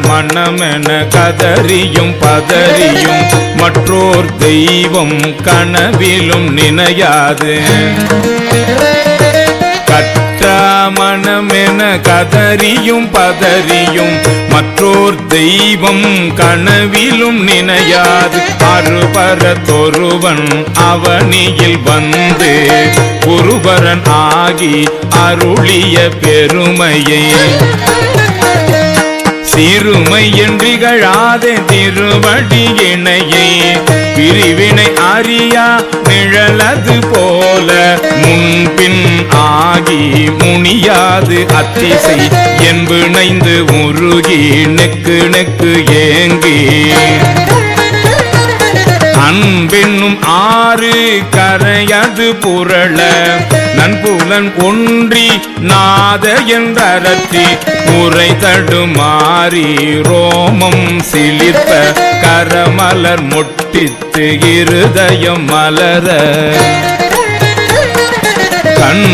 மனமென கதறியும் பதறியும் மற்றோர் தெய்வம் கனவிலும் நினையாது. மனமென கதறியும் பதறியும் மற்றோர் தெய்வம் கனவிலும் நினையாது. அருபரத்தொருவன் அவனியில் வந்து குருபரன் ஆகி அருளிய பெருமையை சிறுமை என்றிகழாதே திருவடி இணையை பிரிவினை அறியா நிழலது போல முன்பின் ஆகி முனியாது அத்திசை என்பிணைந்து உருகி நெக்கு நெக்கு ஏங்கி அன்பென்னும் ஆறு கரையது புரள நன்புலன் ஒன்றி நாத என்றரற்றி உரை தடுமாறி ரோமம் சிலிர்ப்ப கரமலர் மொட்டித்து இருதயம் மலர கண்